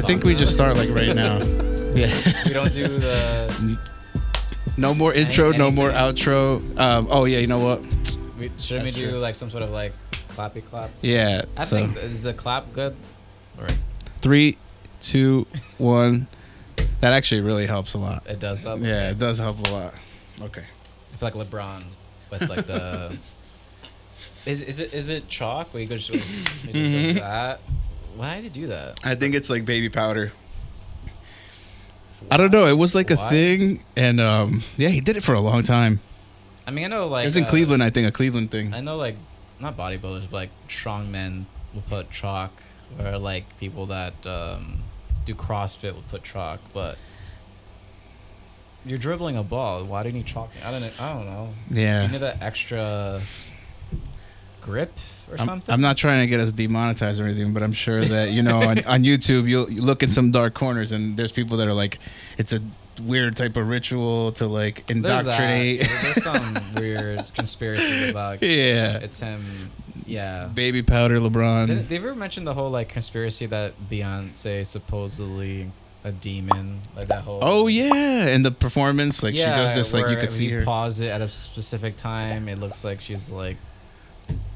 think we just start like right now. Yeah. We don't do the. No more intro, no more outro. Oh yeah, you know what? Shouldn't we do like some sort of like clappy clap? Yeah. I think is the clap good? All right. 3, 2, 1. That actually really helps a lot. It does help. Yeah, it does help a lot. Okay. I feel like LeBron with like the. Is it chalk? Where he goes, he just does that. Why did he do that? I think it's like baby powder. I don't know. It was like a thing, and yeah, he did it for a long time. I mean, I know like it was in Cleveland. I think a Cleveland thing. I know like not bodybuilders, but like strong men will put chalk, or like people that do CrossFit will put chalk. But you're dribbling a ball. Why do you need chalk? I don't know. Yeah. You need that extra grip or something. I'm not trying to get us demonetized or anything, but I'm sure that on YouTube you look in some dark corners and there's people that are like, it's a weird type of ritual to like indoctrinate. There's some weird conspiracy about. Yeah, it's him. Yeah, baby powder LeBron. Did they ever mention the whole like conspiracy that Beyonce supposedly a demon, like that whole? Oh yeah, and the performance, like she does this, like you could see her pause it at a specific time. It looks like she's like.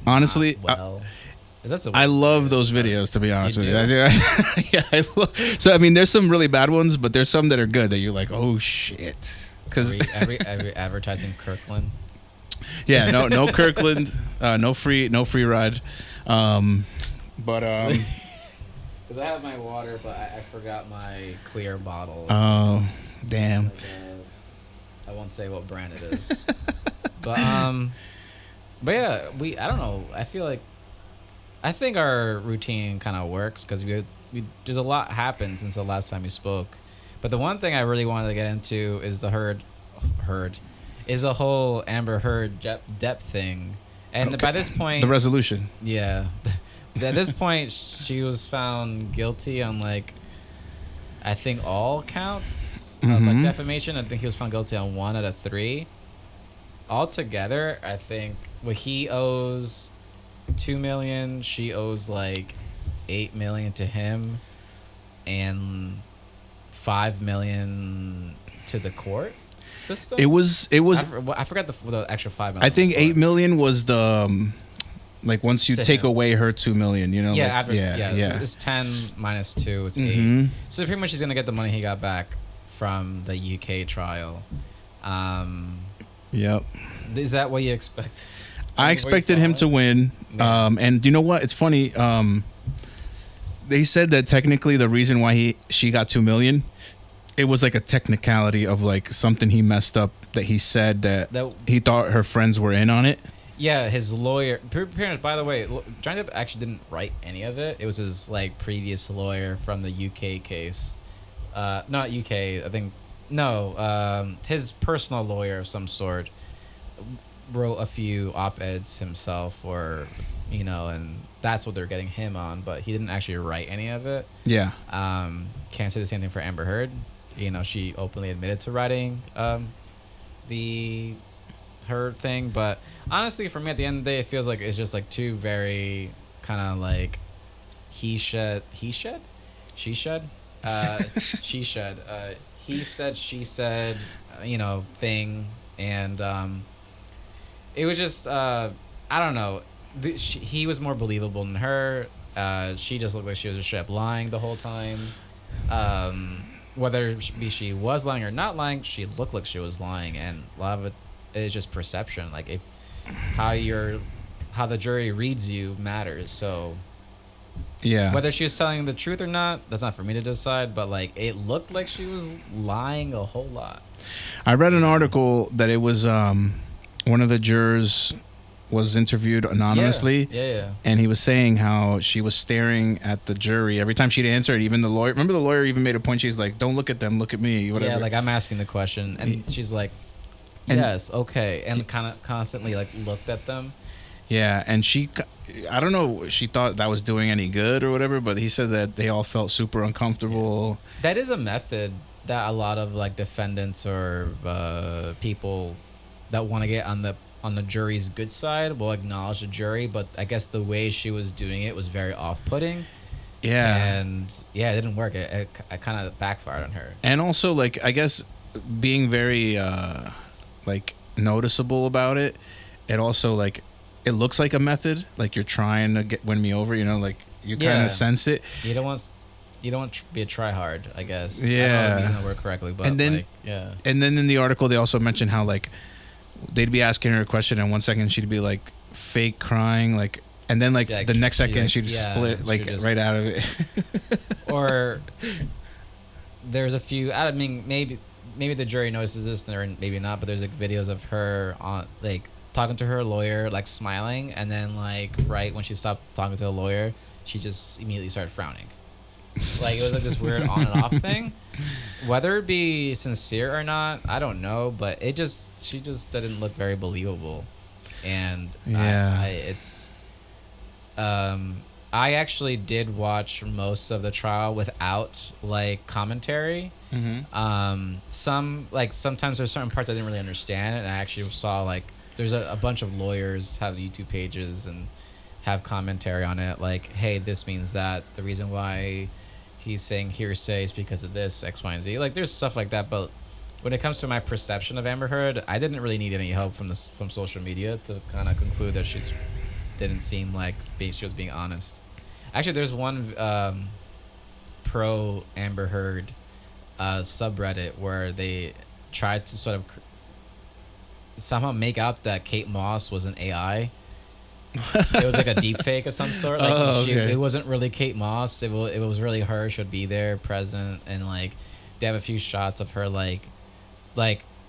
Honestly, I love those videos, to be honest with you. Yeah, so I mean, there's some really bad ones, but there's some that are good that you're like, oh shit, because every advertising Kirkland. Yeah, no Kirkland, no free ride, but because I have my water, but I forgot my clear bottle. Oh, damn! Like, I won't say what brand it is, but yeah, I don't know. I think our routine kind of works because we there's a lot happened since the last time we spoke. But the one thing I really wanted to get into is the is a whole Amber Heard Depp thing. And by this point, the resolution. Yeah, at this point, she was found guilty on like, I think all counts of like defamation. I think he was found guilty on 1 out of 3. Altogether, I think he owes $2 million. She owes like $8 million to him, and $5 million to the court system. It was. I forgot the extra $5 million. I think $8 million was the like once you take away her $2 million. Yeah, like, yeah. It's 10 minus 2. It's 8. So pretty much he's gonna get the money he got back from the UK trial. Yep. Is that what you expect? I expected him to win. Yeah. And you know what? It's funny. They said that technically the reason why she got $2 million, it was like a technicality of like something he messed up that he said that he thought her friends were in on it. Yeah, his lawyer. By the way, Johnny Depp actually didn't write any of it. It was his like previous lawyer from the UK case. Not UK. I think. No, his personal lawyer of some sort wrote a few op-eds himself, or and that's what they're getting him on, but he didn't actually write any of it. Yeah. Can't say the same thing for Amber Heard. She openly admitted to writing her thing, but honestly, for me, at the end of the day, it feels like it's just like two very kind of like he said, she said, he said, she said, thing, and it was just I don't know. He was more believable than her. She just looked like she was just straight up lying the whole time. Whether she was lying or not lying, she looked like she was lying, and a lot of it is just perception. Like if how the jury reads you matters. So yeah, whether she was telling the truth or not, that's not for me to decide. But like it looked like she was lying a whole lot. I read an article that it was one of the jurors was interviewed anonymously. Yeah. And he was saying how she was staring at the jury every time she'd answer it. Even the lawyer, remember the lawyer even made a point. She's like, "Don't look at them, look at me." Whatever. Yeah, like I'm asking the question, and she's like, "Yes, okay," and kind of constantly like looked at them. Yeah, and I don't know, she thought that was doing any good or whatever, but he said that they all felt super uncomfortable. That is a method that a lot of like defendants or people that want to get on the jury's good side will acknowledge the jury, but I guess the way she was doing it was very off-putting. And it didn't work. It kind of backfired on her. And also, like, I guess being very like noticeable about it, it also, like, it looks like a method, like you're trying to win me over, you know, like you kind of sense it. You don't want to be a try hard, I guess. Yeah, I don't know if I'm using the word correctly, but and then like, yeah. And then in the article they also mentioned how, like, they'd be asking her a question and 1 second she'd be like fake crying, like, and then like the next second she'd split like right out of it. Or there's a few, I mean, maybe the jury notices this or maybe not, but there's like videos of her on like talking to her lawyer, like smiling, and then like right when she stopped talking to the lawyer, she just immediately started frowning. Like, it was like this weird on and off thing. Whether it be sincere or not, I don't know, but she just didn't look very believable. And I actually did watch most of the trial without like commentary. Sometimes there's certain parts I didn't really understand, and I actually saw like there's a bunch of lawyers have YouTube pages and have commentary on it, like, hey, this means that the reason why he's saying hearsay is because of this, X, Y, and Z. Like, there's stuff like that, but when it comes to my perception of Amber Heard, I didn't really need any help from social media to kind of conclude that she didn't seem like she was being honest. Actually, there's one pro Amber Heard subreddit where they tried to sort of somehow make out that Kate Moss was an AI. It was like a deep fake of some sort. Like, it wasn't really Kate Moss. It was really her. She would be there, present, and like they have a few shots of her like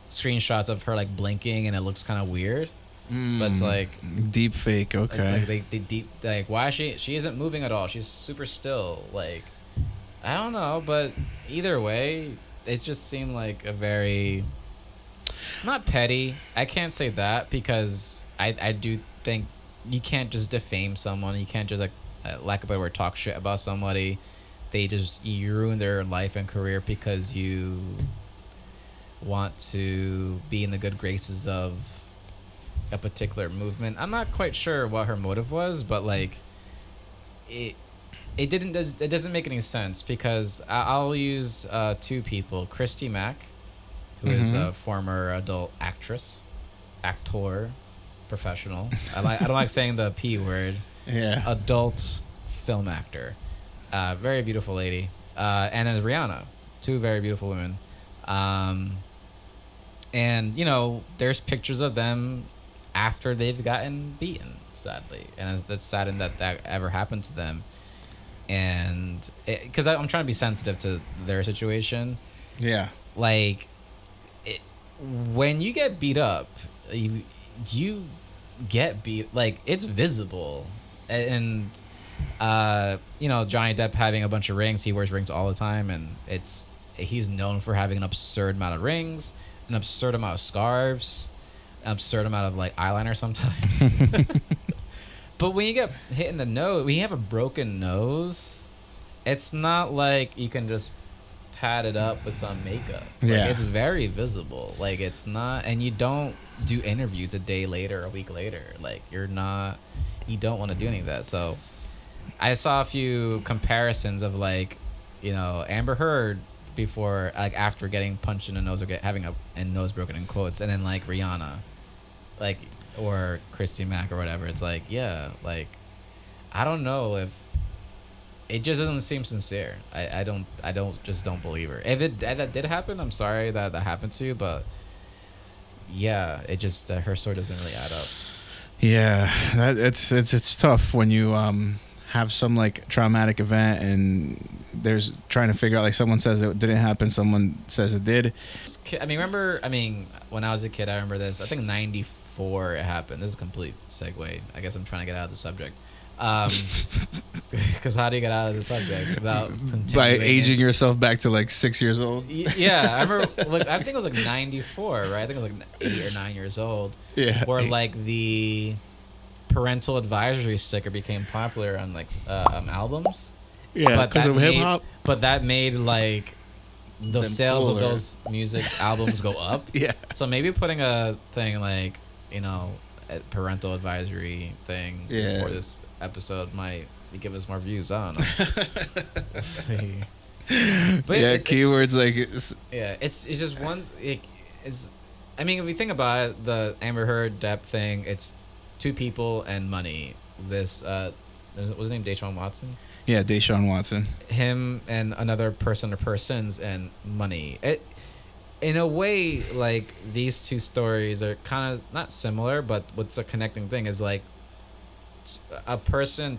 screenshots of her like blinking, and it looks kind of weird. But it's like deep fake. Okay. Like they deep, like, why she isn't moving at all. She's super still. Like, I don't know, but either way, it just seemed like a very, not petty. I can't say that, because I do think you can't just defame someone. You can't just, like, lack of a better word, talk shit about somebody. You ruin their life and career because you want to be in the good graces of a particular movement. I'm not quite sure what her motive was, but like it doesn't make any sense, because I'll use two people. Christy Mack, who is a former adult actor, professional. I don't like saying the P word. Yeah. Adult film actor. Very beautiful lady. And then Rihanna. Two very beautiful women. And, you know, there's pictures of them after they've gotten beaten, sadly. And that's saddened that ever happened to them. And because I'm trying to be sensitive to their situation. Yeah. Like, when you get beat up, you get beat, like, it's visible. And you know, Johnny Depp having a bunch of rings, he wears rings all the time, and he's known for having an absurd amount of rings, an absurd amount of scarves, an absurd amount of like eyeliner sometimes. But when you get hit in the nose, when you have a broken nose, it's not like you can just pad it up with some makeup. Like, it's very visible. Like, it's not, and you don't do interviews a day later, a week later. Like, you don't want to do any of that. So I saw a few comparisons of, like, you know, Amber Heard before, like, after getting punched in the nose or having a nose broken in quotes, and then like Rihanna, like, or Christy Mack or whatever. It's like, yeah, like, I don't know, if it just doesn't seem sincere. I don't believe her. If that did happen, I'm sorry that happened to you, but yeah, it just her story doesn't really add up. Yeah, it's tough when you have some like traumatic event and there's trying to figure out, like, someone says it didn't happen, someone says it did. When I was a kid, I remember this. I think 94 it happened. This is a complete segue. I guess I'm trying to get out of the subject. Because how do you get out of the subject without by aging yourself back to like 6 years old? Yeah, I remember. Like, I think it was like 94, right? I think it was like 8 or 9 years old. Yeah, where like the parental advisory sticker became popular on like albums. Yeah, because of hip hop. But that made like the sales of those music albums go up. Yeah. So maybe putting a thing like, you know, a parental advisory thing before this episode might give us more views. I don't know. Let's see. But yeah, keywords like it's just one. It's, I mean, if we think about it, the Amber Heard Depp thing, it's two people and money. This what's his name? Deshaun Watson. Yeah, Deshaun Watson. Him and another person or persons and money. It, in a way, like these two stories are kind of not similar, but what's a connecting thing is like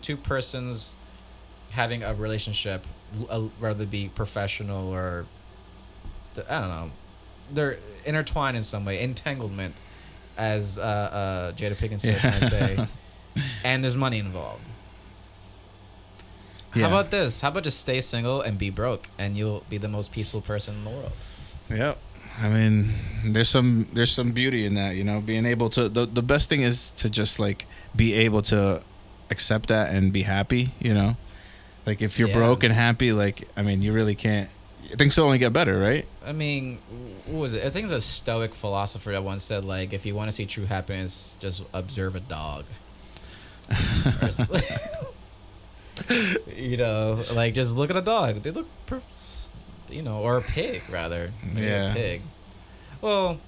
two persons having a relationship, whether it be professional or I don't know, they're intertwined in some way, entanglement, as Jada Pinkett Smith might say, and there's money involved. Yeah. How about this? How about just stay single and be broke, and you'll be the most peaceful person in the world? Yep. I mean, there's some beauty in that, being able to. The best thing is to just like be able to accept that and be happy. Like if you're broke and happy, like I mean, you really can't. Things will only get better, right? I mean, what was it? I think it's a Stoic philosopher that once said, like, if you want to see true happiness, just observe a dog. Like just look at a dog. They look, or a pig rather. Maybe a pig. Well,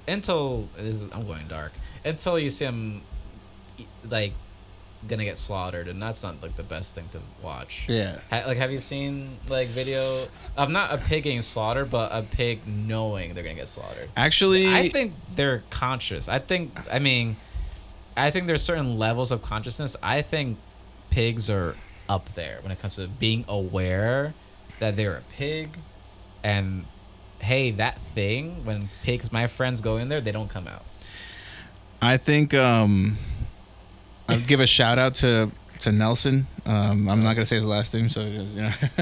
I'm going dark. Until you see him, like, gonna get slaughtered, and that's not like the best thing to watch. Yeah. Have you seen like video of not a pig getting slaughtered, but a pig knowing they're gonna get slaughtered? Actually, I think they're conscious. I think there's certain levels of consciousness. I think pigs are up there when it comes to being aware that they're a pig, and hey, that thing when pigs, my friends go in there, they don't come out. I think I'll give a shout out to Nelson. I'm not gonna say his last name, so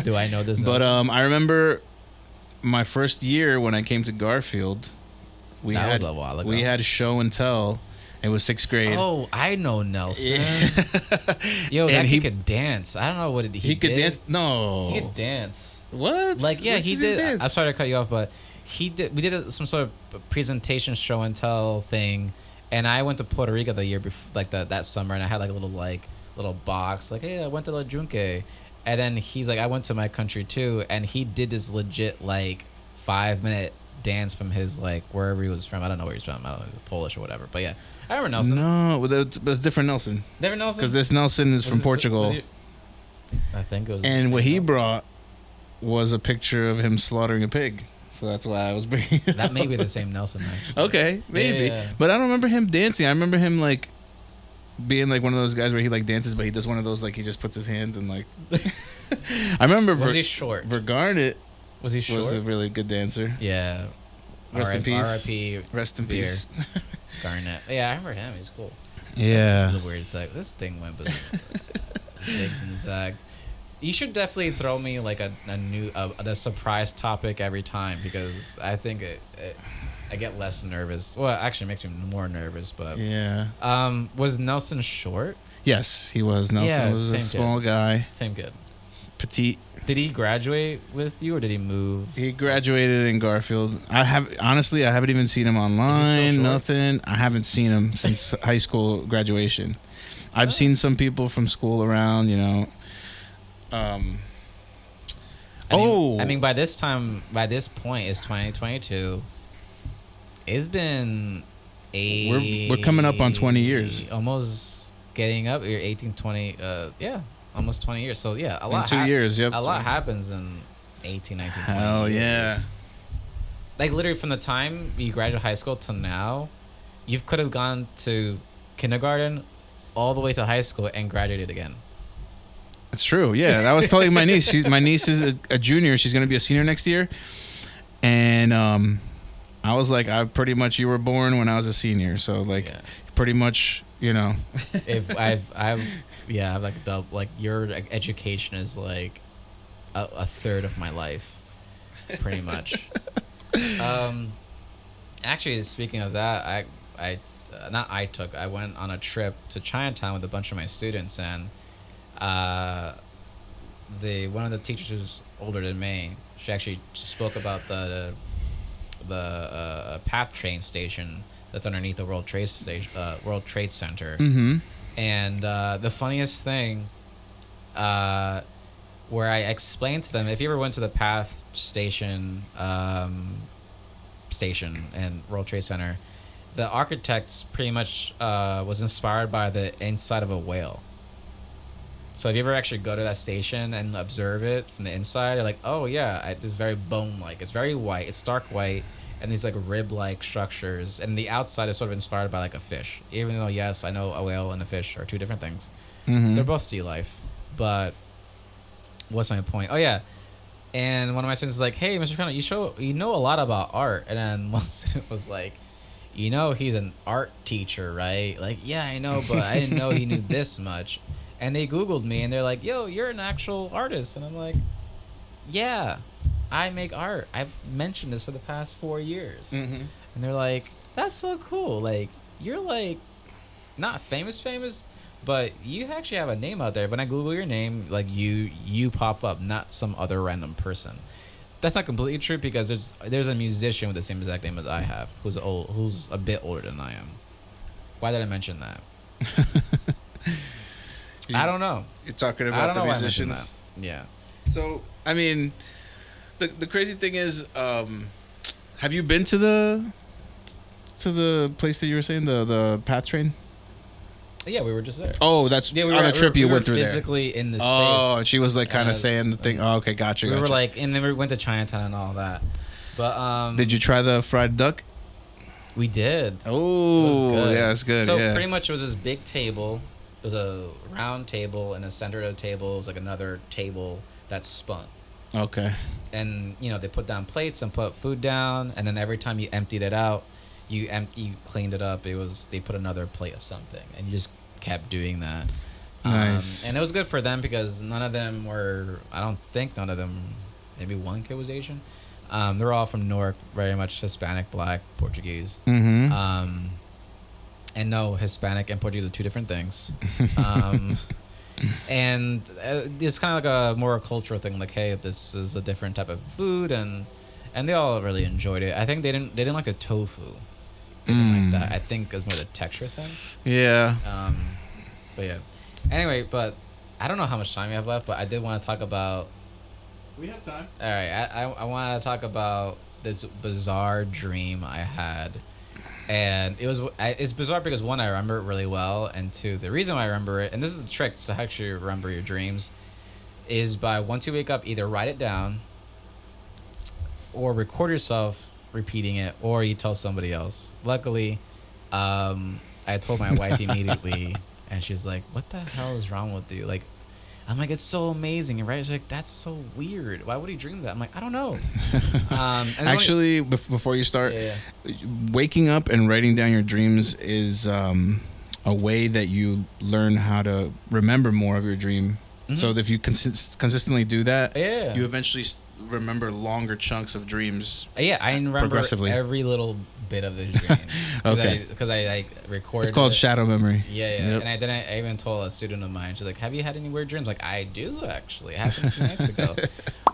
Do I know this? But I remember my first year when I came to Garfield. We had a while ago. We had show and tell. It was 6th grade. Oh, I know Nelson. Yeah. Yo, and he could dance. I don't know what he could did. Dance. No, he could dance. What? Like, yeah, he did. I'm sorry to cut you off, but he did. We did some sort of presentation show and tell thing, and I went to Puerto Rico the year before, like that summer, and I had like a little box, like, hey, I went to La Junque, and then he's like, I went to my country too, and he did this legit like 5-minute dance from his like wherever he was from. I don't know where he's from. I don't know, he's Polish or whatever. But yeah, I remember Nelson. No, but a different Nelson. Different Nelson. Because this Nelson is from Portugal. I think it was. And what he brought was a picture of him slaughtering a pig. So that's why I was bringing it that up. may be the same Nelson, actually. Okay, maybe. Yeah. But I don't remember him dancing. I remember him like being like one of those guys where he like dances, but he does one of those like he just puts his hand and like. I remember. Was he short? Vergarnet. Was he short? Was a really good dancer. Yeah. Rest in peace. R.I.P. Rest in peace. Garnett. Yeah, I remember him. He's cool. Yeah. This is a weird seg. This thing went zigged and zagged. You should definitely throw me like a surprise topic every time, because I think I get less nervous. Well, actually, it makes me more nervous. But yeah. Was Nelson short? Yes, he was. Nelson was a small guy. Same kid. Petite. Did he graduate with you, or did he move? He graduated in Garfield. I haven't even seen him online. Nothing. I haven't seen him since high school graduation. I've seen some people from school around, I mean, by this point, it's 2022. It's been we're coming up on 20 years. Almost getting up. You're 18, 20. Yeah. Almost 20 years. So, yeah, a lot. In 2 years, yep. A lot happens in 18, 19, 20 Hell years. yeah. Like, literally, from the time you graduate high school to now, you could have gone to kindergarten all the way to high school and graduated again. It's true, yeah. I was telling my niece. My niece is a junior. She's going to be a senior next year. And I was like, you were born when I was a senior. So, like, pretty much, If I've like double, like your education is like a third of my life, pretty much. Actually, speaking of that, I went on a trip to Chinatown with a bunch of my students, and one of the teachers who's older than me, she actually spoke about the PATH train station that's underneath the World Trade Center. Mm-hmm. And the funniest thing where I explained to them, if you ever went to the Path station in World Trade Center, the architect pretty much was inspired by the inside of a whale. So if you ever actually go to that station and observe it from the inside, you're like, oh yeah, it's very bone-like. It's very white. It's stark white, and these like rib-like structures. And the outside is sort of inspired by like a fish. Even though, yes, I know a whale and a fish are two different things. Mm-hmm. They're both sea life. But what's my point? Oh yeah. And one of my students was like, hey, Mr. Connell, you know a lot about art. And then one student was like, you know he's an art teacher, right? Like, yeah, I know, but I didn't know he knew this much. And they Googled me, and they're like, yo, you're an actual artist. And I'm like, yeah, I make art. I've mentioned this for the past 4 years. Mm-hmm. And they're like, that's so cool. Like, you're like not famous, but you actually have a name out there. When I Google your name, like you pop up, not some other random person. That's not completely true because there's a musician with the same exact name as I have who's a bit older than I am. Why did I mention that? I don't know. You're talking about the musicians? Yeah. So, I mean, the crazy thing is, have you been to the place that you were saying, the Path train? Yeah, we were just there. Oh, that's yeah, on a trip you went through there. Physically in the space. Oh, and she was like kind of saying the thing. Oh, okay, gotcha. We were like, and then we went to Chinatown and all that. But did you try the fried duck? We did. Oh, yeah, it's good. So yeah. pretty much it was this big table. It was a round table, and the center of the table was like another table that spun. Okay. And they put down plates and put food down, and then every time you emptied it out, you cleaned it up. They put another plate of something, and you just kept doing that. Nice. And it was good for them because none of them, maybe one kid was Asian. They're all from Newark, very much Hispanic, Black, Portuguese. Mm-hmm. And no, Hispanic and Portuguese are two different things. And it's kind of like a more cultural thing. Like, hey, this is a different type of food, and they all really enjoyed it. I think they didn't like the tofu. They didn't like that. I think it was more the texture thing. Yeah. But yeah. Anyway, but I don't know how much time we have left, but I did want to talk about. We have time. All right, I want to talk about this bizarre dream I had. And it's bizarre because, one, I remember it really well, and two, the reason why I remember it, and this is the trick to actually remember your dreams, is by once you wake up, either write it down or record yourself repeating it, or you tell somebody else. Luckily, I told my wife immediately, and she's like, what the hell is wrong with you? Like, I'm like, it's so amazing, right? She's like, that's so weird. Why would he dream that? I'm like, I don't know. Actually, before you start, waking up and writing down your dreams is a way that you learn how to remember more of your dream. Mm-hmm. So if you consistently do that, you eventually remember longer chunks of dreams. Yeah, I remember every little bit of the dream. Okay. Because I recorded. It's called shadow memory. Yeah. Yep. And I even told a student of mine. She's like, "Have you had any weird dreams?" Like, I do actually. It happened a few nights ago.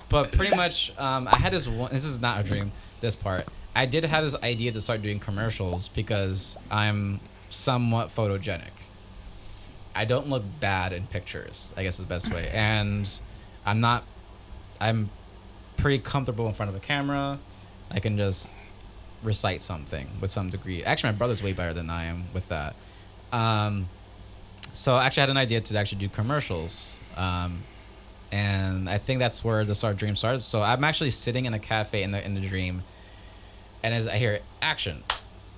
But pretty much, I had this one. This is not a dream. This part, I did have this idea to start doing commercials because I'm somewhat photogenic. I don't look bad in pictures, I guess is the best way. And I'm pretty comfortable in front of a camera. I can just recite something with some degree. Actually, my brother's way better than I am with that. So I actually had an idea to actually do commercials. And I think that's where the dream starts. So I'm actually sitting in a cafe in the dream, and as I hear action,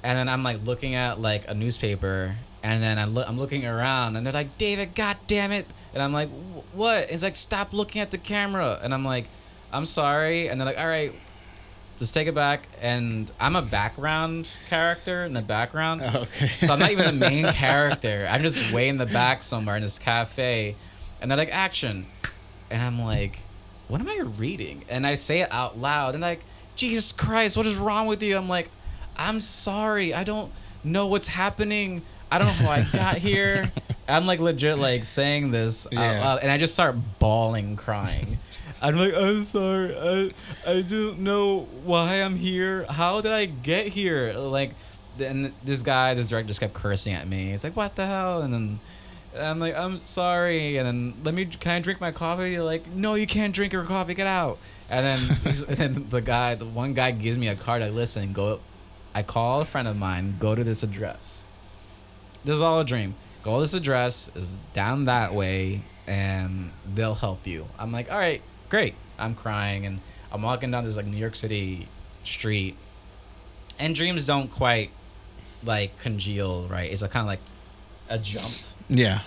and then I'm like looking at like a newspaper, and then I'm looking around, and they're like, "David, God damn it!" And I'm like, "What?" It's like, "Stop looking at the camera." And I'm like, "I'm sorry." And they're like, "All right, let's take it back." And I'm a background character in the background. Okay. So I'm not even the main character. I'm just way in the back somewhere in this cafe, and they're like, "Action." And I'm like, what am I reading? And I say it out loud, and like, Jesus Christ, what is wrong with you? I'm like, I'm sorry, I don't know what's happening. I don't know how I got here. I'm like legit like saying this out loud, and I just start bawling, crying. I'm like, I'm sorry, I don't know why I'm here. How did I get here? Like, and this director just kept cursing at me. He's like, what the hell? And then And I'm like, I'm sorry. And then can I drink my coffee? They're like, no, you can't drink your coffee. Get out. And then the one guy gives me a card. I listen, go. I call a friend of mine, go to this address. This is all a dream. Go to this address, is down that way, and they'll help you. I'm like, all right, great. I'm crying, and I'm walking down this like New York City street, and dreams don't quite like congeal, right? It's kind of like a jump. Yeah.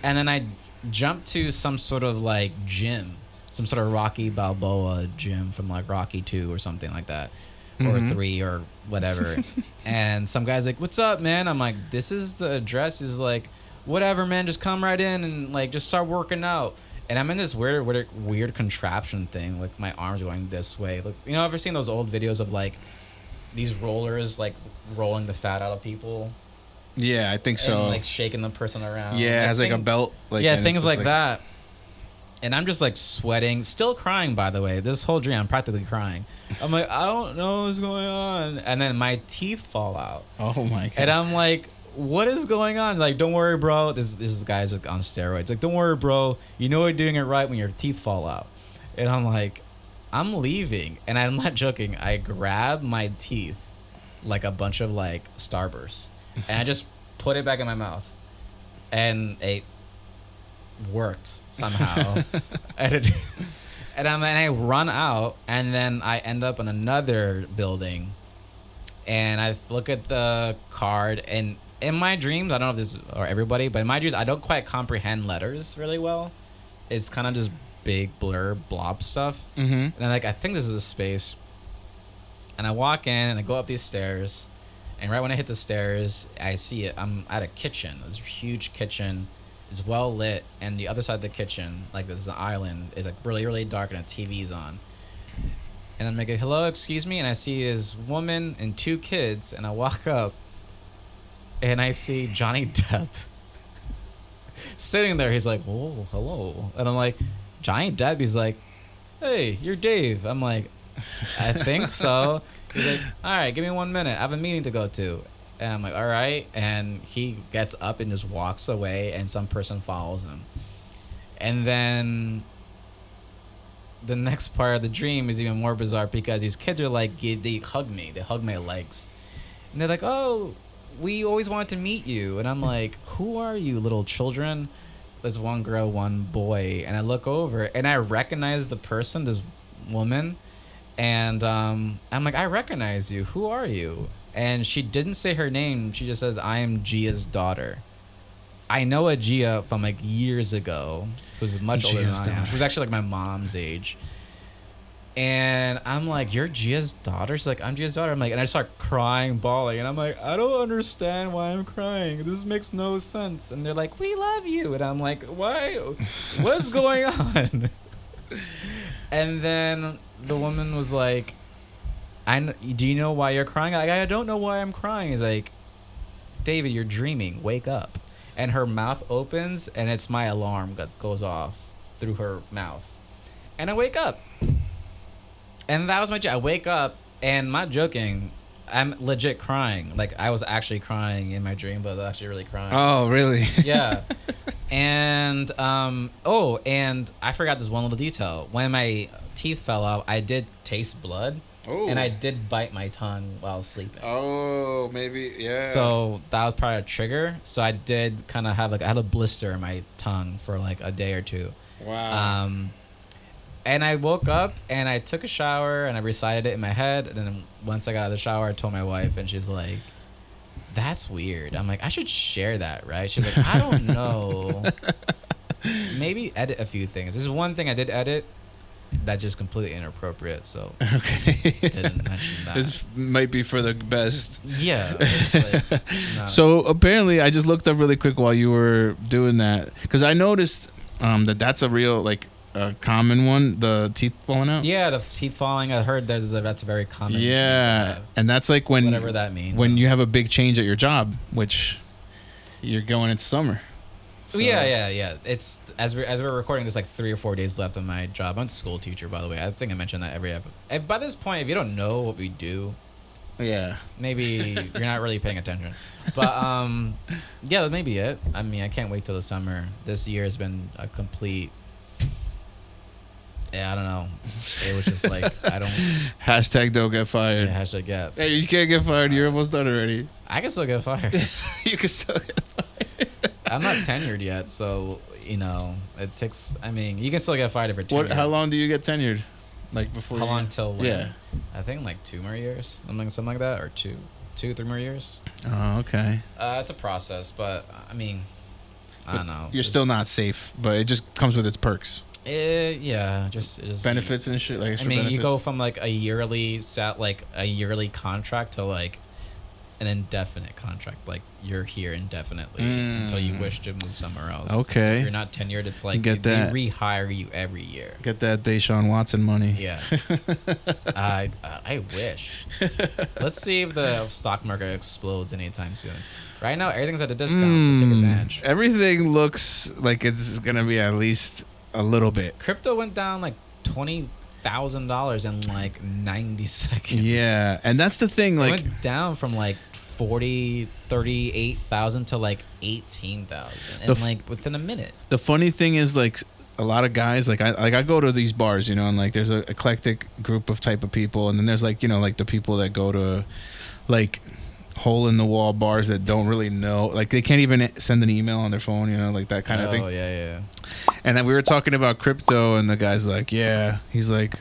And then I jump to some sort of like gym, some sort of Rocky Balboa gym from like Rocky 2 or something like that, or 3 or whatever. And some guy's like, "What's up, man?" I'm like, "This is the address." He's like, "Whatever, man. Just come right in and like just start working out." And I'm in this weird contraption thing. Like my arms going this way. Like, you know, ever seen those old videos of like these rollers like rolling the fat out of people? Yeah, I think so. And like shaking the person around. Yeah, it has like a belt. Like, yeah, things like that. And I'm just like sweating, still crying, by the way. This whole dream, I'm practically crying. I'm like, I don't know what's going on. And then my teeth fall out. Oh my God. And I'm like, what is going on? Like, don't worry, bro. This guy's on steroids. Like, don't worry, bro. You know you're doing it right when your teeth fall out. And I'm like, I'm leaving. And I'm not joking. I grab my teeth like a bunch of like Starbursts. And I just put it back in my mouth. And it worked somehow. and I run out, and then I end up in another building, and I look at the card, and in my dreams, I don't know if this is or everybody, but in my dreams, I don't quite comprehend letters really well. It's kind of just big blur blob stuff. And I'm like, I think this is a space. And I walk in, and I go up these stairs, and right when I hit the stairs, I see it. I'm at a kitchen. This huge kitchen. It's well lit, and the other side of the kitchen, like there's an island, is like really, really dark, and a TV's on. And I'm like, hello, excuse me, and I see this woman and 2 kids, and I walk up, and I see Johnny Depp sitting there. He's like, "Whoa, hello," and I'm like, Johnny Depp. He's like, "Hey, you're Dave." I'm like, I think so. He's like, "All right, give me 1 minute. I have a meeting to go to." And I'm like, all right. And he gets up and just walks away, and some person follows him. And then the next part of the dream is even more bizarre, because these kids are like, they hug me. They hug my legs. And they're like, "Oh, we always wanted to meet you." And I'm like, who are you, little children? There's one girl, one boy. And I look over, and I recognize the person, this woman. And I'm like, I recognize you. Who are you? And she didn't say her name. She just says, "I am Gia's daughter." I know a Gia from like years ago, who's much older than I am. Who's actually like my mom's age. And I'm like, "You're Gia's daughter?" She's like, "I'm Gia's daughter." I'm like, and I start crying, bawling. And I'm like, I don't understand why I'm crying. This makes no sense. And they're like, "We love you." And I'm like, why? What's going on? And then the woman was like, "Do you know why you're crying?" I don't know why I'm crying. He's like, "David, you're dreaming. Wake up." And her mouth opens, and it's my alarm that goes off through her mouth. And I wake up. And that was my dream. I wake up, and I'm not joking, I'm legit crying. Like, I was actually crying in my dream, but I was actually really crying. Oh, really? Yeah. And, and I forgot this one little detail. When my teeth fell out, I did taste blood. Oh. And I did bite my tongue while sleeping. Oh, maybe, yeah. So that was probably a trigger. So I did kind of have I had a blister in my tongue for like a day or 2. Wow. And I woke up, and I took a shower, and I recited it in my head. And then once I got out of the shower, I told my wife, and she's like, "That's weird." I'm like, I should share that, right? She's like, I don't know. Maybe edit a few things. There's one thing I did edit that's just completely inappropriate, so okay. Didn't mention that. This might be for the best. Yeah. It's like, no. So apparently, I just looked up really quick while you were doing that, because I noticed that's a real a common one, the teeth falling out. Yeah, the teeth falling. I heard that's a very common. Yeah, and that's like when whatever that means. When you have a big change at your job, which you're going into summer. So. Yeah. It's as we're recording, there's like 3 or 4 days left of my job. I'm a school teacher, by the way. I think I mentioned that every episode. By this point, if you don't know what we do, Yeah. Maybe you're not really paying attention. But yeah, that may be it. I mean, I can't wait till the summer. This year has been a complete. Yeah, I don't know. It was just like I don't. Hashtag don't get fired. Yeah, hashtag get. Hey, you can't get fired. You're almost done already. I can still get fired. You can still get fired. I'm not tenured yet, so it takes. I mean, you can still get fired if you're tenured. How long do you get tenured? Like before? How long till when? Yeah. I think like 2 more years, something like that, or 3 more years. Oh, okay. It's a process, but I mean, I don't know. You're still not safe, but it just comes with its perks. Yeah, just benefits and shit. Like extra benefits. You go from like a yearly contract to like an indefinite contract. Like you're here indefinitely until you wish to move somewhere else. Okay. If you're not tenured, it's like they rehire you every year. Get that Deshaun Watson money. Yeah. I wish. Let's see if the stock market explodes anytime soon. Right now, everything's at a discount, so take advantage. Everything looks like it's gonna be at least a little bit. Crypto went down like $20,000 in like 90 seconds. Yeah, and that's the thing. Like, it went down from like 38,000 to like 18,000, and like within a minute. The funny thing is, like, a lot of guys, like I go to these bars, and like there's a eclectic group of type of people, and then there's like like the people that go to like hole in the wall bars that don't really know, like they can't even send an email on their phone, like that kind of thing. Oh yeah. And then we were talking about crypto, and the guy's like, yeah, he's like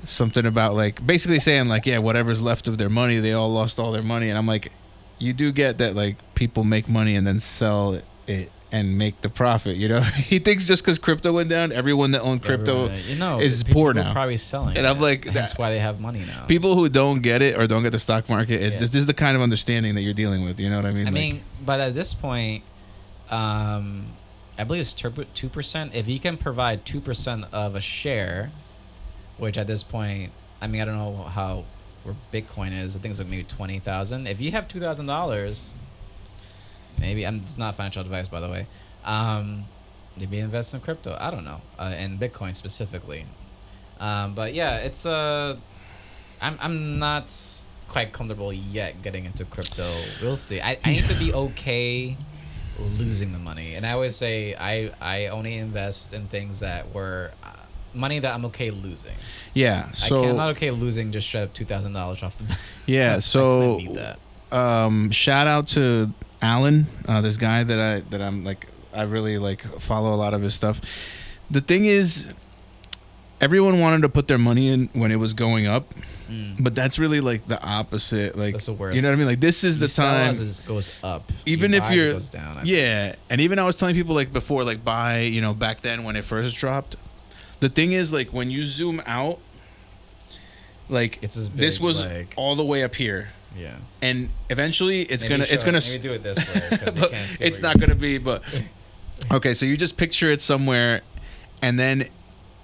something about like basically saying like, yeah, whatever's left of their money, they all lost all their money. And I'm like, you do get that like people make money and then sell it and make the profit, He thinks just because crypto went down, everyone that owned crypto is poor now. Probably selling, and I'm like, that's why they have money now. People who don't get it or don't get the stock market, it's just, this is the kind of understanding that you're dealing with. You know what I mean? But at this point, I believe it's 2%. If you can provide 2% of a share, which at this point, I don't know where Bitcoin is. I think it's like maybe 20,000. If you have $2,000. Maybe it's not financial advice, by the way. Maybe invest in crypto. I don't know, in Bitcoin specifically. But yeah, it's I'm not quite comfortable yet getting into crypto. We'll see. I need to be okay losing the money, and I always say I only invest in things that were money that I'm okay losing. Yeah, so I'm not okay losing just straight up $2,000 off the bat. Yeah, so I need that. Shout out to Alan, this guy that I'm like, I really like follow a lot of his stuff. The thing is, everyone wanted to put their money in when it was going up, but that's really like the opposite. Like, that's the worst. You know what I mean? Like, this is the time. As it goes up, even if you're, it goes down, and even I was telling people like before, like buy, back then when it first dropped. The thing is, like, when you zoom out, like it's as big, this was like, all the way up here. Yeah. And eventually it's gonna maybe do it this way because they can't see. It's not gonna be, but okay, so you just picture it somewhere, and then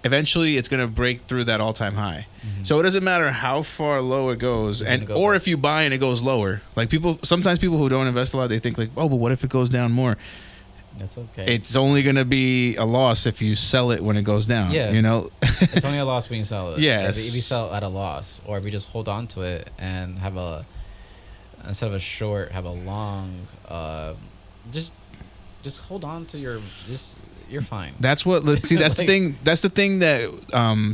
eventually it's gonna break through that all-time high. Mm-hmm. So it doesn't matter how far low it goes, or if you buy and it goes lower. Like sometimes people who don't invest a lot, they think like, oh, but what if it goes down more? That's okay. It's only gonna be a loss if you sell it when it goes down. Yeah, it's only a loss when you sell it. Yeah, if you sell it at a loss, or if you just hold on to it and have instead of a short, have a long. Just hold on to you're fine. That's what. See, that's the thing. That's the thing that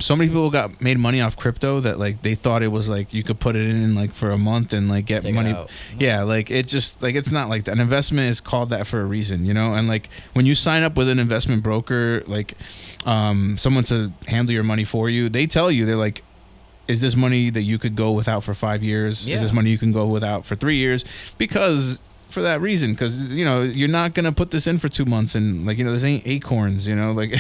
so many people made money off crypto that like they thought it was like you could put it in like for a month and like get money. Yeah, like it just like it's not like that. An investment is called that for a reason, And like when you sign up with an investment broker, like someone to handle your money for you, they tell you, they're like, is this money that you could go without for 5 years? Yeah. Is this money you can go without for 3 years? Because for that reason, because you're not gonna put this in for 2 months, and like this ain't Acorns, like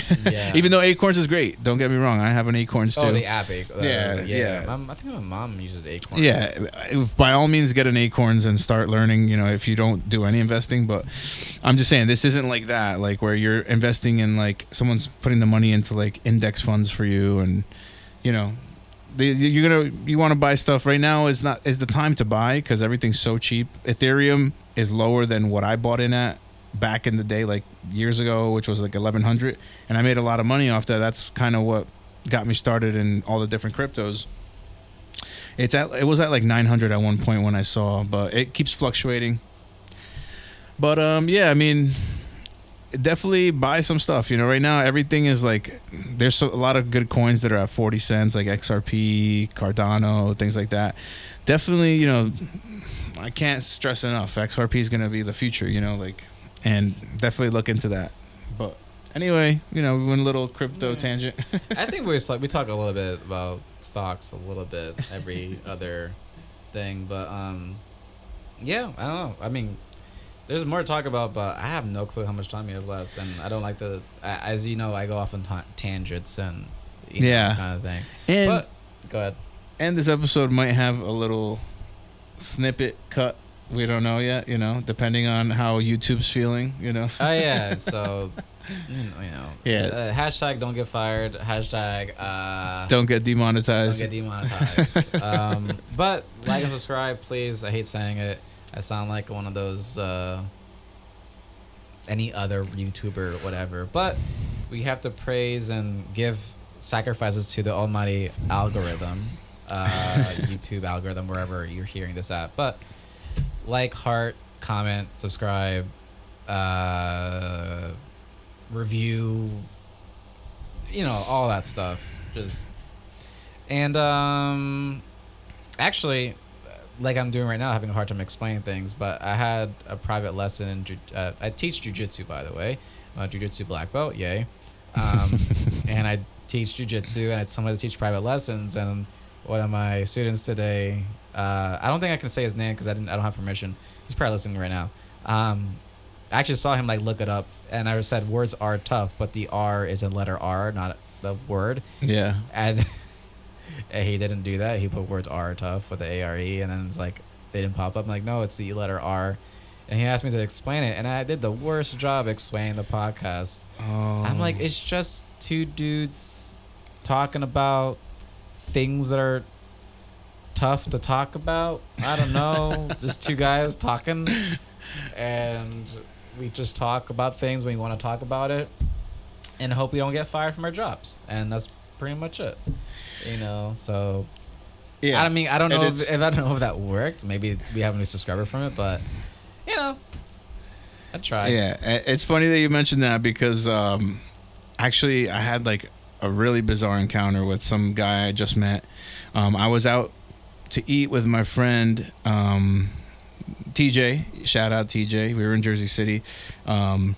even though Acorns is great, don't get me wrong, I have an Acorns too. Oh, the app. Yeah. I think my mom uses Acorns. Yeah, by all means get an Acorns and start learning. If you don't do any investing, but I'm just saying this isn't like that, like where you're investing in like someone's putting the money into like index funds for you, and you want to buy stuff right now is the time to buy because everything's so cheap. Ethereum is lower than what I bought in at back in the day, like years ago, which was like 1,100, and I made a lot of money off that. That's kind of what got me started in all the different cryptos. It was at like 900 at one point when I saw, but it keeps fluctuating. But yeah, I mean, definitely buy some stuff. You know, right now everything is like, there's a lot of good coins that are at 40 cents, like XRP, Cardano, things like that. Definitely, you know, I can't stress enough. XRP is gonna be the future. You know, like, and definitely look into that. But anyway, you know, we went a little crypto tangent. I think we talk a little bit about stocks a little bit every other thing, but yeah, I don't know. I mean, there's more to talk about, but I have no clue how much time we have left, and I don't like to. As you know, I go off on tangents and that kind of thing. And but go ahead. And this episode might have a little snippet cut. We don't know yet, you know, depending on how YouTube's feeling, you know. Oh yeah, so you know. Yeah. Hashtag don't get fired. Hashtag don't get demonetized. Don't get demonetized. But like and subscribe, please. I hate saying it. I sound like one of those any other YouTuber or whatever. But we have to praise and give sacrifices to the almighty algorithm, YouTube algorithm, wherever you're hearing this at. But like, heart, comment, subscribe, review, you know, all that stuff. Actually, like I'm doing right now, having a hard time explaining things, but I had a private lesson I teach jiu-jitsu, by the way. I'm a jiu-jitsu black belt, yay. And I teach jiu-jitsu, and I told him to teach private lessons, and one of my students today, I don't think I can say his name because I don't have permission. He's probably listening right now. I actually saw him like look it up, and I said words are tough, but the R is a letter R, not the word. Yeah. And he didn't do that. He put words are tough with the A-R-E, and then it's like they didn't pop up. I'm like, no, it's the letter R. And he asked me to explain it, and I did the worst job explaining the podcast. Oh. I'm like, it's just two dudes talking about things that are tough to talk about. I don't know. Just two guys talking, and we just talk about things when we want to talk about it, and hope we don't get fired from our jobs. And that's pretty much it. You know, so yeah. I mean, I don't know if that worked. Maybe we have a new subscriber from it, but you know, I tried. Yeah, it's funny that you mentioned that because actually I had like a really bizarre encounter with some guy I just met. I was out to eat with my friend TJ. Shout out TJ. We were in Jersey City, and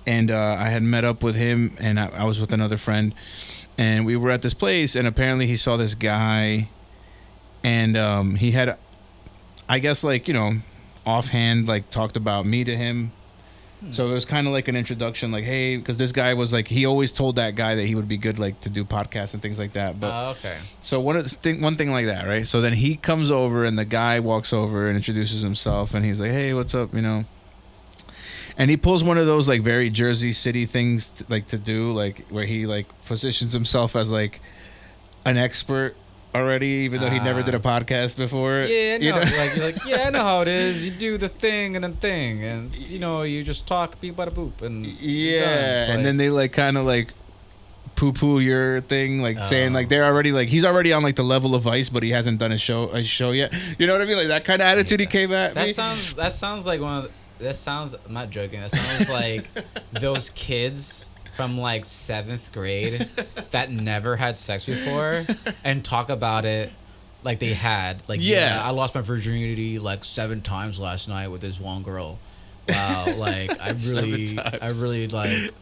I had met up with him, and I was with another friend. And we were at this place, and apparently he saw this guy, and he had, I guess, like, you know, offhand, like, talked about me to him. So it was kind of like an introduction, like, hey, because this guy was like, he always told that guy that he would be good, like, to do podcasts and things like that. But okay. So one thing like that, right? So then he comes over, and the guy walks over and introduces himself, and he's like, hey, what's up, you know? And he pulls one of those like very Jersey City things to do, like where he like positions himself as like an expert already, even though he never did a podcast before. Yeah, no, you're like, yeah, I know how it is. You do the thing, and you know, you just talk, beep, bada, boop, and yeah, and then they like kind of like poo your thing, like saying like they're already like he's already on like the level of Vice, but he hasn't done a show yet. You know what I mean? Like that kind of attitude he came at. That sounds like one of the, that sounds, I'm not joking, that sounds like those kids from like 7th grade that never had sex before and talk about it like they had. Like, yeah, I lost my virginity like 7 times last night with this one girl. Wow, like I really like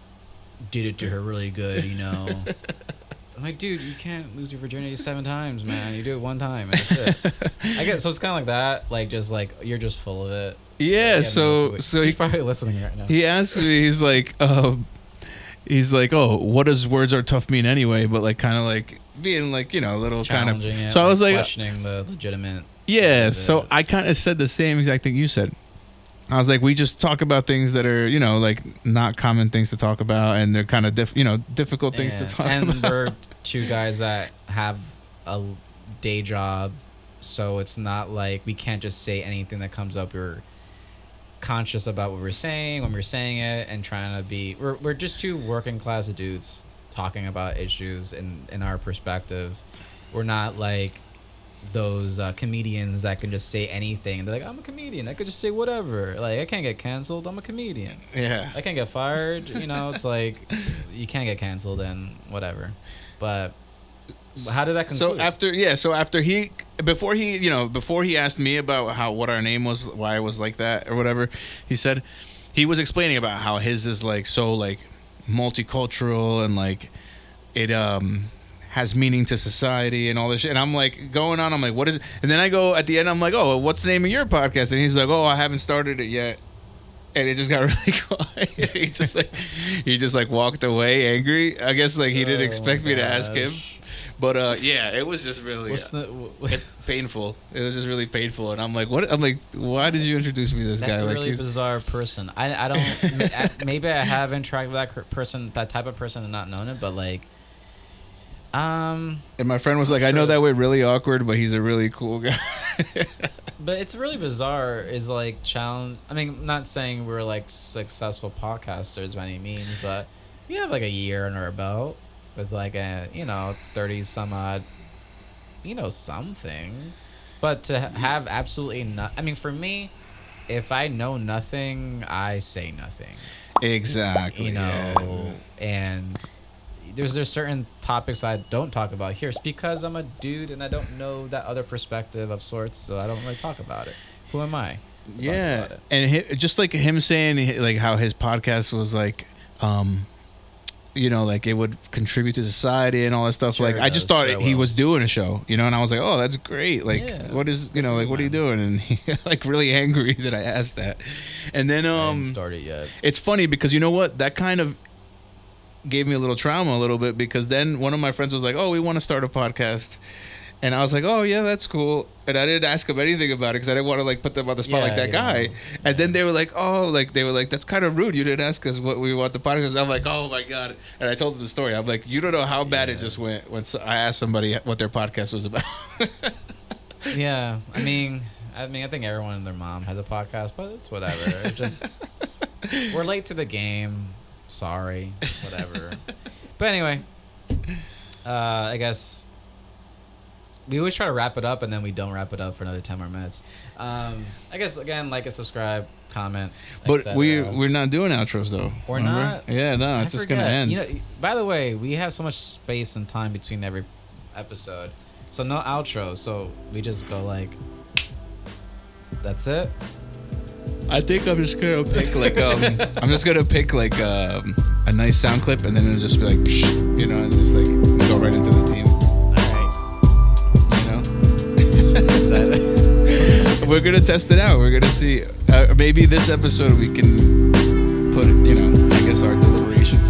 did it to her really good, you know. I'm like, dude, you can't lose your virginity 7 times, man. You do it 1 time, and that's it. I get so it's kind of like that, like just like you're just full of it. Yeah, so he's probably listening right now. He asked me, he's like, oh, what does WordsrTough mean anyway? But like, kind of like being like, you know, a little kind of. It, so I was like, questioning the legitimate. Yeah, so I kind of said the same exact thing you said. I was like, we just talk about things that are, you know, like not common things to talk about, and they're kind of difficult things to talk about. And we're 2 guys that have a day job, so it's not like we can't just say anything that comes up. We're conscious about what we're saying when we're saying it, and trying to be. We're just 2 working class dudes talking about issues in our perspective. We're not like those comedians that can just say anything. They're like, I'm a comedian. I could just say whatever. Like, I can't get canceled. I'm a comedian. Yeah. I can't get fired. You know, it's like you can't get canceled and whatever. But how did that conclude? So after before he asked me about what our name was, why it was like that or whatever, he said he was explaining about how his is like so like multicultural and like it has meaning to society and all this shit. And I'm like going on, I'm like, what is it? And then I go at the end, I'm like, oh, what's the name of your podcast? And he's like, oh, I haven't started it yet. And it just got really quiet. he just like walked away angry. I guess like he didn't expect me to ask him. But yeah, it was just really painful. It was just really painful. And I'm like, what? I'm like, why did you introduce me to this guy? That's a like, really bizarre person. I don't. Maybe I have interacted with that person, that type of person, and not known it. But like, and my friend was like, I know that we're really awkward, but he's a really cool guy. But it's really bizarre. Is like challenge. I mean, I'm not saying we're like successful podcasters by any means, but we have like a year under our belt with like a 30 some odd, something. But to have absolutely not. I mean, for me, if I know nothing, I say nothing. Exactly. And there's certain topics I don't talk about here. It's because I'm a dude and I don't know that other perspective of sorts, so I don't really talk about it. Who am I? Yeah, and just like him saying like how his podcast was like, like it would contribute to society and all that stuff. Sure, like I just thought he was doing a show, and I was like, oh, that's great. Like, what is like what are you doing? And he got like really angry that I asked that. And then I didn't start it yet. It's funny because you know what, that kind of gave me a little trauma a little bit, because then one of my friends was like, oh, we want to start a podcast, and I was like, oh yeah, that's cool, and I didn't ask him anything about it because I didn't want to like put them on the spot like that guy. And then they were like, oh, like they were like, that's kind of rude, you didn't ask us what we want the podcast. I'm like, oh my god. And I told them the story. I'm like, you don't know how bad it just went when I asked somebody what their podcast was about. Yeah, I mean I think everyone and their mom has a podcast, but it's whatever. It just we're late to the game. Sorry, whatever. But anyway, I guess we always try to wrap it up, and then we don't wrap it up for another 10 more minutes. I guess again, like and subscribe, comment. But we're not doing outros though. We're not. Yeah, no, it's just gonna end. By the way, we have so much space and time between every episode, so no outro. So we just go like, that's it. I think I'm just gonna pick like a nice sound clip, and then it'll just be like, and just like go right into the team. All right. We're gonna test it out. We're gonna see. Maybe this episode we can put, I guess our deliberations